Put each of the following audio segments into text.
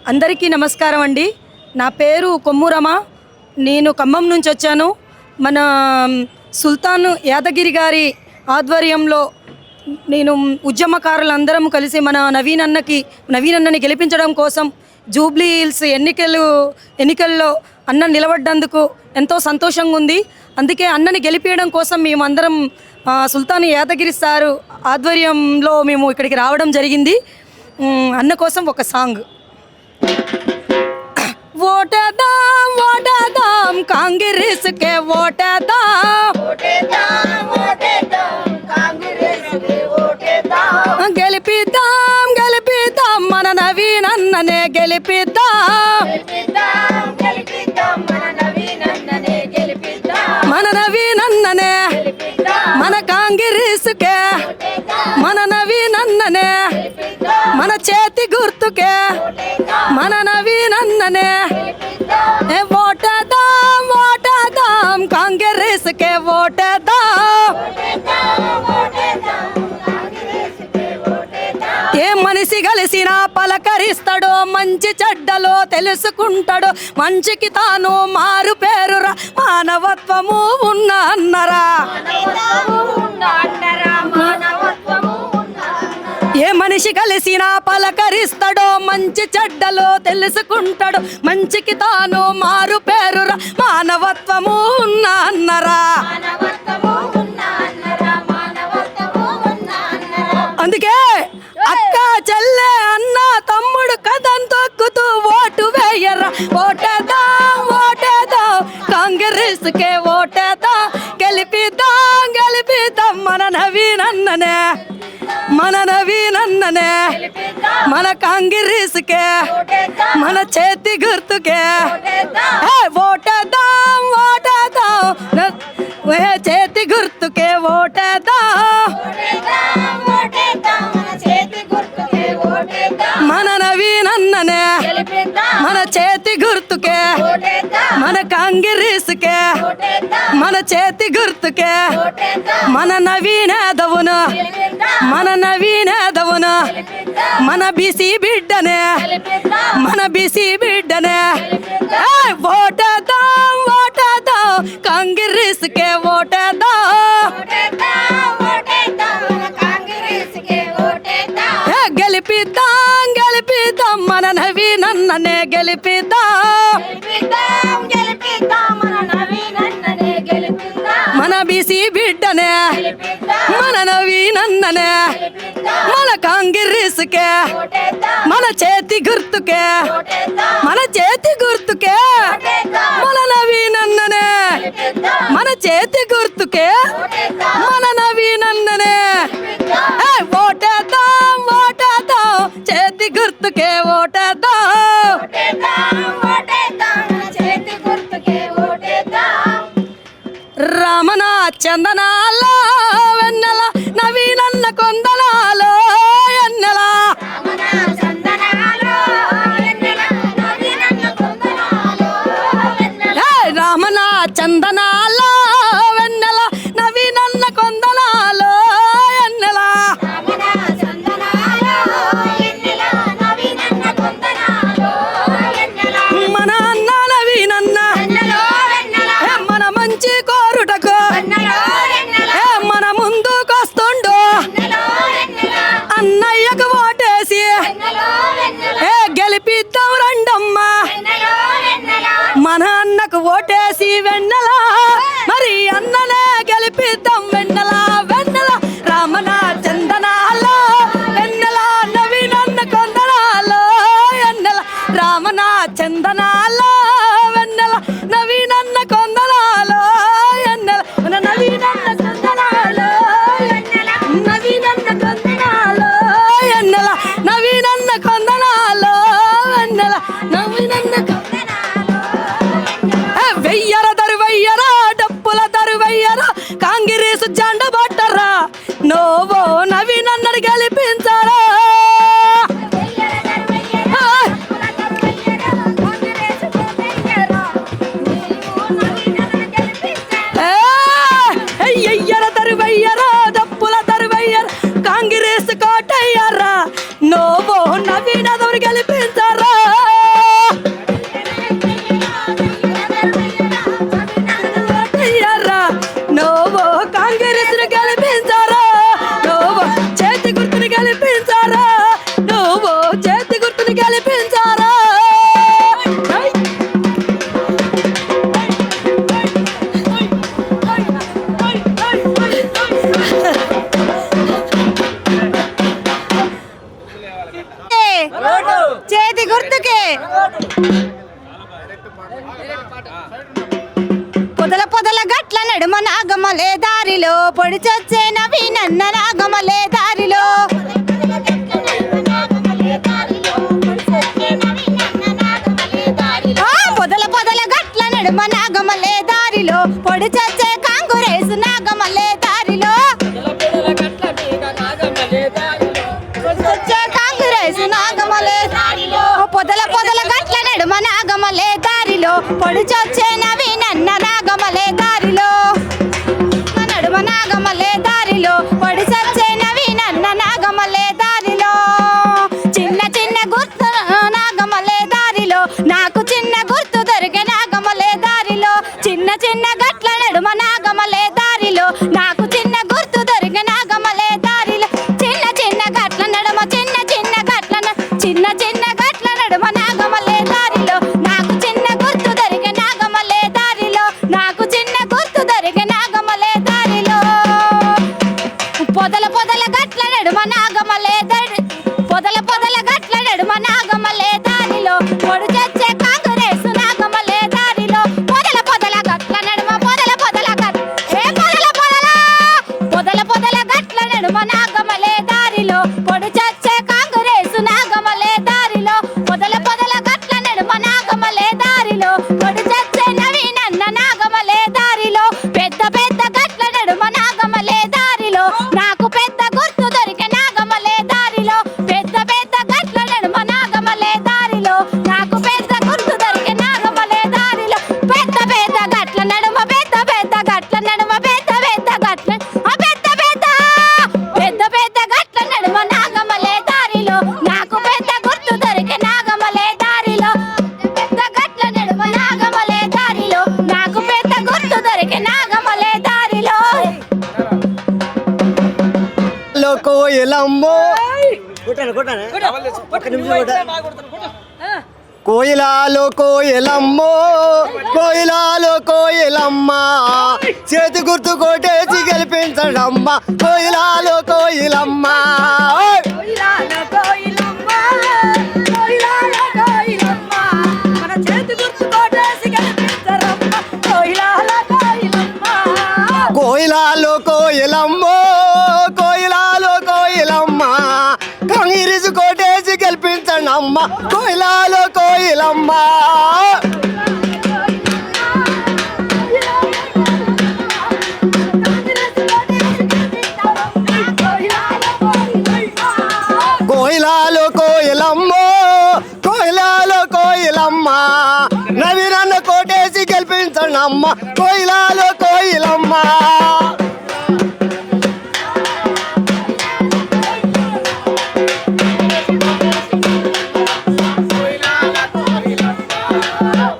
అందరికీ నమస్కారం అండి. నా పేరు కొమ్మురమ. నేను ఖమ్మం నుంచి వచ్చాను. మన సుల్తాన్ యాదగిరి గారి ఆధ్వర్యంలో నేను ఉద్యమకారులందరం కలిసి మన నవీన్ అన్నని గెలిపించడం కోసం జూబ్లీ హిల్స్ ఎన్నికల్లో అన్న నిలబడ్డందుకు ఎంతో సంతోషంగా ఉంది. అందుకే అన్నని గెలిపించడం కోసం మేమందరం సుల్తాన్ యాదగిరి సారు ఆధ్వర్యంలో మేము ఇక్కడికి రావడం జరిగింది. అన్న కోసం ఒక సాంగ్. ఓటేద్దాం కాంగ్రెస్కే ఓటేద్దాం, గెలిపిద్దాం మన నవీన్ అన్ననే గెలిపిద్దాం, మన నవీన్ అన్ననే, మన కాంగ్రెస్కే, మన నవీన్ అన్ననే, మన చేతి గుర్తుకే, మన నవీన్ అన్ననే ఓటేద్దాం కాంగ్రెస్కే ఓటేద్దాం. ఏ మనిషి కలిసినా పలకరిస్తాడో, మంచి చెడ్డలో తెలుసుకుంటాడో, మంచికి తాను మారు పేరురా, మానవత్వము ఉన్న అన్నరా. ఏ మనిషి కలిసినా పలకరిస్తాడో, మంచి చెడ్డలో తెలుసుకుంటాడో, మంచికి తాను మారు పేరురా, మానవత్వము ఉన్న అన్నరా. అందుకే అక్క చెల్లె అన్న తమ్ముడు కథం తొక్కుతూ ఓటు వేయరా. ఓటేద్దాం కాంగ్రెస్కే ఓటేద్దాం, గెలిపిద్దాం మన నవీన్ అన్ననే, మన నవీన్ అన్ననే, మన కాంగ్రెస్కే, మన చేతి గుర్తుకే ఓటేద్దాం, చేతి గుర్తుకే ఓటేద్దాం, మన నవీన్ అన్ననే, మన చేతి గుర్తుకే, మన కాంగ్రెస్కే, మన చేతి గుర్తుకే, మన నవీన్ యాదవును, మన నవీన్ యాదవును, మన బీసీ బిడ్డనే, మన బీసీ బిడ్డనే ఓటేద్దాం కాంగ్రెస్కే ఓటేద్దాం, గెలిపిద్దాం మన నవీన్ అన్ననే గెలిపిద్దాం, మన బీసీ బిడ్డనే, మన నవీన్ అన్ననే, మన కాంగ్రెస్కే, మన చేతి గుర్తుకే, మన చేతి గుర్తుకే, మన నవీన్ అన్ననే, మన చేతి గుర్తుకే, మన నవీన్ అన్ననే ఓటేద్దాం చేతి గుర్తుకే ఓటేద్దాం. రమణ చందనాలో వెన్నెల నవీనన్న కొందనాలో ఎన్నెల, రమణ చందనాలో వెన్నెల నవీనన్న కొందనాలో ఎన్నెల, మన అన్న నవీనన్న మన మంచి కోరుటకు మన ముందుకొస్తుండు, అన్నయ్యకు ఓటేసి గెలిపిద్దాం రండమ్మా, మన అన్నకు ఓటేసి వెన్నెల, మరి అన్ననే గెలిపిద్దాం వెన్నెల, వెన్నెల రమణ చందనాలో వెన్నెల నవీనన్న కొందనాలో ఎన్నెల, రమణ చందనాలో వెన్నెల నవీనన్న కొందనాలో ఎన్నెల, మన నవీనన్న కొందనాలో నవీనన్న కొందనాలో ఎన్నెల, నవీనన్న కొందనాలో ఎన్నెల, నవీనన్న వెయ్యర దరువయ్యరా, డప్పుల దరువయ్యరా, కాంగ్రెస్ జెండా పట్టరా, నోవో నవీన్ అన్నని గెలిపించరా. దారిలో పొడిచొచ్చే నవీనన్న నాగమలే దారిలో పొదల పొదల గట్ల నడుమ నాగమలే దారిలో పొడిచొచ్చే కాంగురేసు నాగమలే దారిలో కాంగురేసు నాగమలే దారిలో పొదల పొదల గట్ల నడుమ నాగమలే దారిలో పొడిచొచ్చే నవీనన్న నాగమలే దారిలో నడుమ నాగమలే దారిలో పొడిచొచ్చే నవీనన్న నాగమలే దారిలో చిన్న చిన్న గుర్తు నాగమలే దారిలో నాకు చిన్న గుర్తు దొరికే నాగమలే దారిలో చిన్న చిన్న గట్ల నడుమ నాగమలే దారిలో నాకు చిన్న గుర్తు దొరికే నాగమలే దారిలో చిన్న చిన్న గట్ల నడుమ చిన్న చిన్న గట్ల చిన్న చిన్న గట్ల నడుమ నాగమలే దారిలో నాకు చిన్న గుర్తు దొరికే నాగమలే దారిలో నాకు చిన్న గుర్తు దొరికే నాగమలే దారిలో పొదల పొదల గట్ల నడుమ నాగమలే పొదల పొదల గట్ల నడుమ నాగమలే దారిలో పొడు చచ్చే కాంగ్రెస్ నాగమలే దారిలో పొదల పొదల గట్ల నడుమ పొదల పొదల పొదల పొదల గట్ల నడుమ నాగమలే దారిలో పొడు చచ్చే కాంగ్రెస్ నాగమలే దారిలో పొదల పొదల గట్ల నడుమ నాగమలే దారిలో పొడు చచ్చే నవీనన్న నాగమలే దారిలో పెద్ద పెద్ద గట్ల నడుమ నాగమలే దారిలో నాకు పెద్ద గుర్తు దొరికే నాగమలే దారిలో పెద్ద పెద్ద గట్ల నడుమ నాగమలే దారిలో నాకు పెద్ద గుర్తు దొరికే నాగమలే దారిలో పెద్ద పెద్ద గట్ల నడుమ పెద్ద పెద్ద గట్ల నడుమ పెద్ద పెద్ద గట్ల పెద్ద పెద్ద గట్ల నడుమ నాగమలే దారిలో నాకు పెద్ద గుర్తు దొరికే నాగమలే దారిలో పెద్ద గట్ల నడుమ నాగమలే దారిలో నాకు పెద్ద గుర్తు దొరికే నాగమలే దారిలో కోయిలమ్మో కోయిలాలో కోయిలమ్మో కోయిలాలో కోయిలమ్మ చేతి గుర్తు కొట్టేసి గెలిపించడమ్మ కోయిలాలో కోయిలమ్మ కోయిలాలో కోయిలమ్మో కోయిలాలో కోయిలమ్మ కంగిరిసి కొట్టేసి గెలిపించడమ్మ కోయిలాలో కోయిలమ్మ కోయిలాలో కోయిలమ్మో కోయిలాలో కోయిలమ్మ నవీనన్న కోటేసి గెలిపించడమ్మ కోయిలాలో కోయిలమ్మ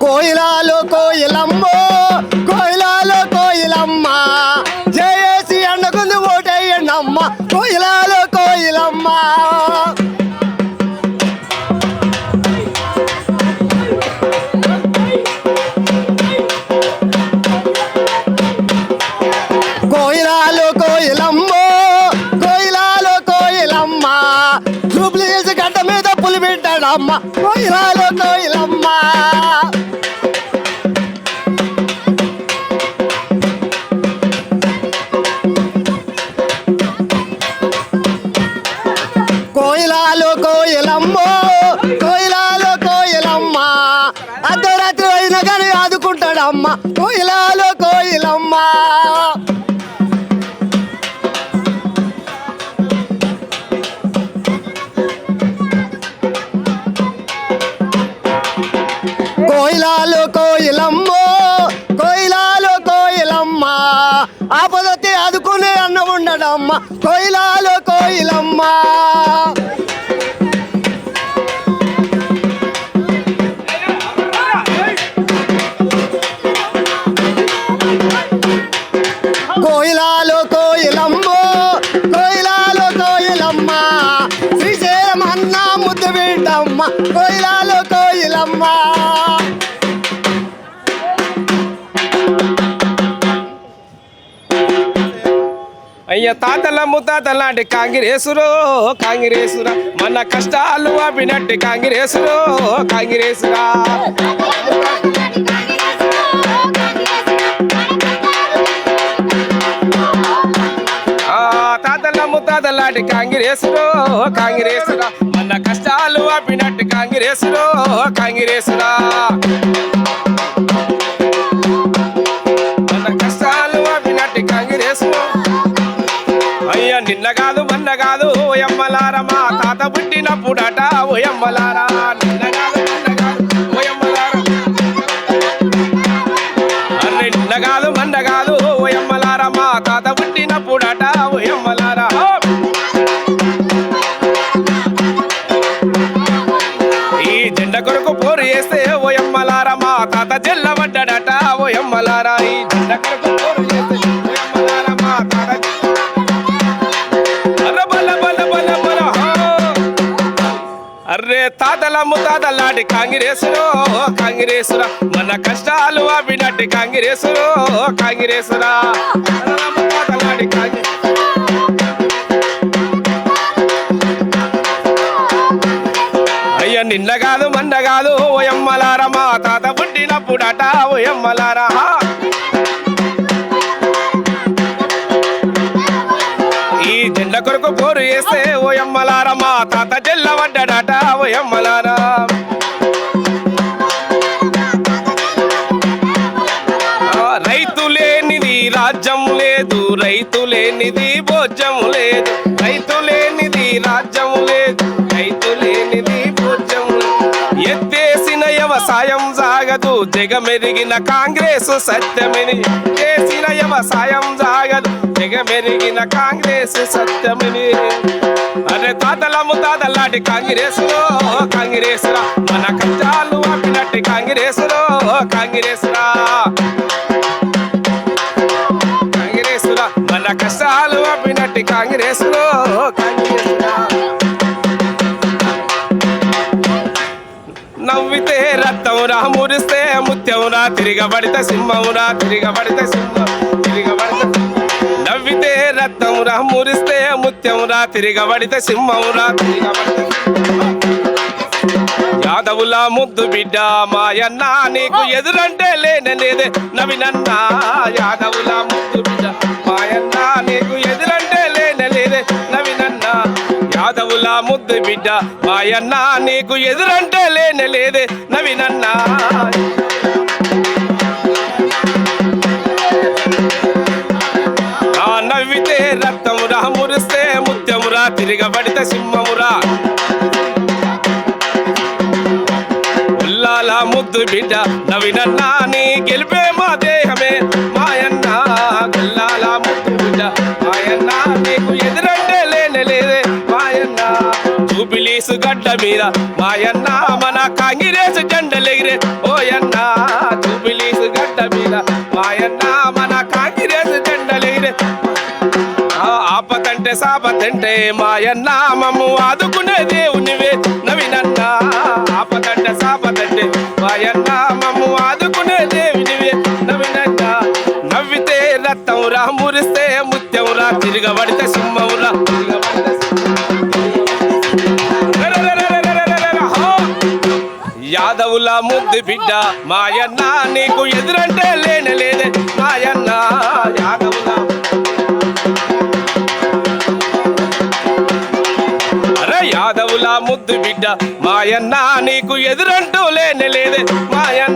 కోయిలాలో కోయిలమ్మో కోయిలాలో కోయిలమ్మ జేఏసీ అన్నకుంది ఓటేయండమ్మ కోయిలాలో కోయిలమ్మ కోయిలాలో కోయిలమ్మో కోయిలాలో కోయిలమ్మ జూబ్లీస్ గడ్డ మీద పులి పెట్టాడమ్మ కోయిలాలో కోయిలమ్మ కోయిలాలో కోయిలమ్మో కోయిలాలో కోయిలమ్మ అర్ధరాత్రి అయినా కానీ ఆదుకుంటాడమ్మ కోయిలాలో కోయిలమ్మ కోయిలాలో కోయిలమ్మో కోయిలాలో కోయిలమ్మ ఆపదొత్తి ఆదుకునే అన్న ఉండడమ్మ కోయిలాలో కోయిలమ్మ కోయిలాలో కోయిలమ్మో కోయిలాలో కోయిలమ్మ శ్రీశైలం అన్న ముద్దు బిడ్డమ్మ కోయిలాలో కోయిలమ్మ అయ్య తాతల ముత్తాతల లాంటి కాంగ్రెసురో కాంగ్రెసురా మన కష్టాలు ఆపినట్టు కాంగ్రెసురో కాంగ్రెసురా ఆపినట్టు కాంగ్రెసులో కాంగ్రెసురా మన కష్టాలు ఆపినట్టు కాంగ్రెసులో కాంగ్రెసురా మన కష్టాలు ఆపినట్టు కాంగ్రెసులో అయ్యా నిన్న కాదు మొన్న కాదు ఓయమ్మలారా మా తాత పుట్టినప్పుడట ఓయమ్మలారా నిన్న కాదు మొన్న కాదు ఓయమ్మలారా అరే నిన్న కాదు మొన్న కాదు ఓయమ్మలారా మా తాత పుట్టినప్పుడట ఓయమ్మలారా ఈ జెండ కొరకు పోరు చేస్తే ఓయమ్మలారా మా తాత జల్లబడ్డాడట ఓయమ్మలారా ఈ జెండ కొరకు పోరు చేస్తే ఓయమ్మలారా మా తాత అర్రే తాతల ముతాతలాంటి కాంగ్రెసులో కాంగ్రెసురా మన కష్టాలు ఆపినట్టు కాంగ్రెసులో కాంగ్రెసురా ముతాతలాంటి అయ్యా నిన్న కాదు మొన్న కాదు ఓయమ్మలారా మా తాత పుట్టినప్పుడట ఓయమ్మలారా ఈ జెండ కొరకు పోరు చేస్తే ఓయమ్మలారా మా తాత జల్లబడ్డాడట ఓయమ్మలారా రైతు లేనిది రాజ్యం లేదు రైతు లేనిది భోజ్యం లేదు రైతు లేనిది రాజ్యం లేదు రైతు లేనిది భోజ్యం ఎత్తేసిన వ్యవసాయం సాగదు జగమెరిగిన కాంగ్రెస్ సత్యమిని చేసిన వ్యవసాయం సాగదు జగమెరిగిన కాంగ్రెస్ సత్యమిని అరే తాతల ముతాతలాంటి కాంగ్రెసులో కాంగ్రెసురా మన కష్టాలు ఆపినట్టు కాంగ్రెసులో కాంగ్రెసురా కాంగ్రెసురా మన కష్టాలు ఆపినట్టు కాంగ్రెసులో కాంగ్రెసురా నవ్వితే రక్తమురా మురిస్తే ముత్యమురా తిరగబడితే సింహమురా తిరగబడితే సింహం తిరగబడితే నవ్వితే రక్తమురా మురిస్తే ముత్యమురా తిరగబడితే సింహమురా తిరగబడితే యాదవుల ముద్దు బిడ్డ మాయన్న నీకు ఎదురంటే లేదే నవినన్నా యాదవుల ముద్దు బిడ్డ మాయన్న నీకు ఎదురంటే లేదే నవినన్నా యాదవుల ముద్దు బిడ్డ మాయన్న నీకు ఎదురంటే లేదే నవినన్నా నవ్వితే రక్తమురా మురిస్తే ముత్యమురా తిరగబడితే సింహమురా ఉల్లాల ముద్దు బిడ్డ నవినన్నా నీ గెలిపే మా దేహమే మాయన్న గుల్లాల ముద్దు బిడ్డ మాయన్న నీకు ఎదురంటే లేదే మాయన్న జూబిలీసు గడ్డ మీద మాయన్న మన కాంగ్రెస్ జెండలెగిరే ఓయన్న జూబిలీసు గడ్డ మీద మాయన్న మన కాంగ్రెస్ జెండలెగిరే ఆపతంటే సాపతంటే మాయన్న మమ్ము ఆదుకునే దేవునివే నవినన్నా ఆపతంటే సాపతంటే మాయన్న మమ్ము ఆదుకునే దేవునివే నవినన్నా నవ్వితే రక్తమురా మురిస్తే ముత్యమురా తిరగబడితే సింహమురా యాదవుల ముద్దు బిడ్డ మాయన్న నీకు ఎదురంటే లేదే మాయన్న యాదవుల యాదవుల ముద్దు బిడ్డ మాయన్న నీకు ఎదురంటూ లేదే మాయన్న